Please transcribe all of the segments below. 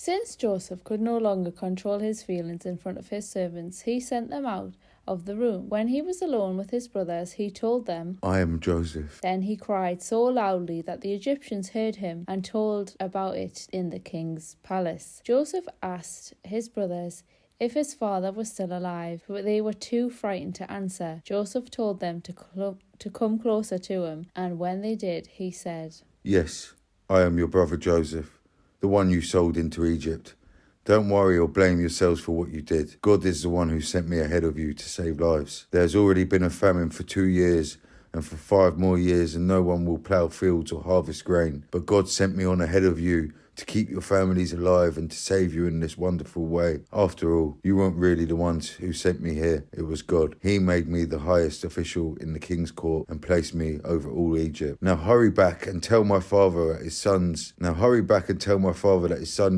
Since Joseph could no longer control his feelings in front of his servants, he sent them out of the room. When he was alone with his brothers, he told them, "I am Joseph." Then he cried so loudly that the Egyptians heard him and told about it in the king's palace. Joseph asked his brothers if his father was still alive, but they were too frightened to answer. Joseph told them to come closer to him, and when they did, he said, "Yes, I am your brother Joseph, the one you sold into Egypt. Don't worry or blame yourselves for what you did. God is the one who sent me ahead of you to save lives. There has already been a famine for 2 years, and for 5 more years, and no one will plough fields or harvest grain. But God sent me on ahead of you to keep your families alive and to save you in this wonderful way. After all, you weren't really the ones who sent me here. It was God. He made me the highest official in the king's court and placed me over all Egypt. Now hurry back and tell my father that his son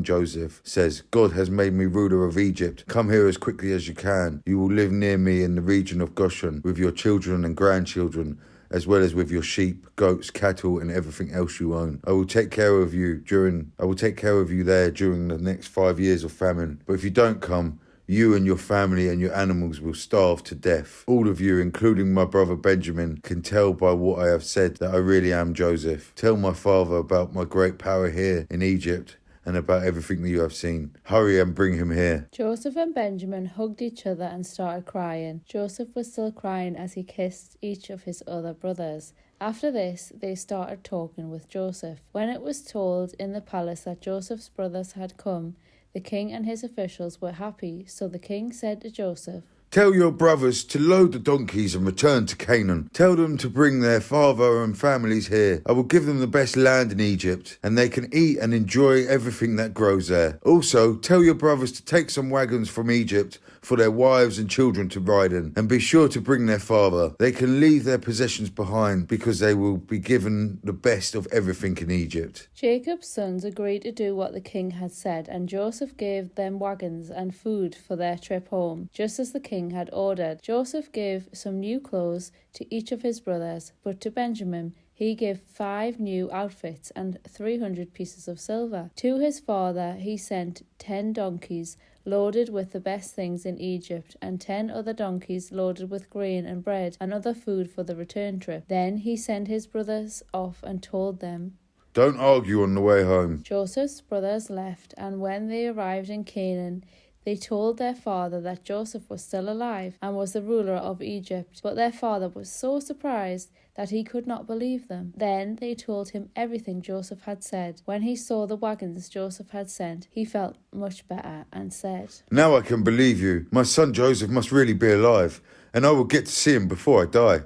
Joseph says, God has made me ruler of Egypt. Come here as quickly as you can. You will live near me in the region of Goshen with your children and grandchildren, as well as with your sheep, goats, cattle, and everything else you own. I will take care of you there during the next 5 years of famine. But if you don't come, you and your family and your animals will starve to death. All of you, including my brother Benjamin, can tell by what I have said that I really am Joseph. Tell my father about my great power here in Egypt and about everything that you have seen. Hurry and bring him here." Joseph and Benjamin hugged each other and started crying. Joseph was still crying as he kissed each of his other brothers. After this, they started talking with Joseph. When it was told in the palace that Joseph's brothers had come, the king and his officials were happy. So the king said to Joseph, "Tell your brothers to load the donkeys and return to Canaan. Tell them to bring their father and families here. I will give them the best land in Egypt, and they can eat and enjoy everything that grows there. Also, tell your brothers to take some wagons from Egypt for their wives and children to ride in, and be sure to bring their father. They can leave their possessions behind because they will be given the best of everything in Egypt." Jacob's sons agreed to do what the king had said, and Joseph gave them wagons and food for their trip home, just as the king had ordered. Joseph gave some new clothes to each of his brothers, but to Benjamin he gave 5 new outfits and 300 pieces of silver. To his father he sent 10 donkeys loaded with the best things in Egypt, and 10 other donkeys loaded with grain and bread and other food for the return trip. Then he sent his brothers off and told them, "Don't argue on the way home." Joseph's brothers left, and when they arrived in Canaan, they told their father that Joseph was still alive and was the ruler of Egypt. But their father was so surprised that he could not believe them. Then they told him everything Joseph had said. When he saw the wagons Joseph had sent, he felt much better and said, "Now I can believe you. My son Joseph must really be alive, and I will get to see him before I die."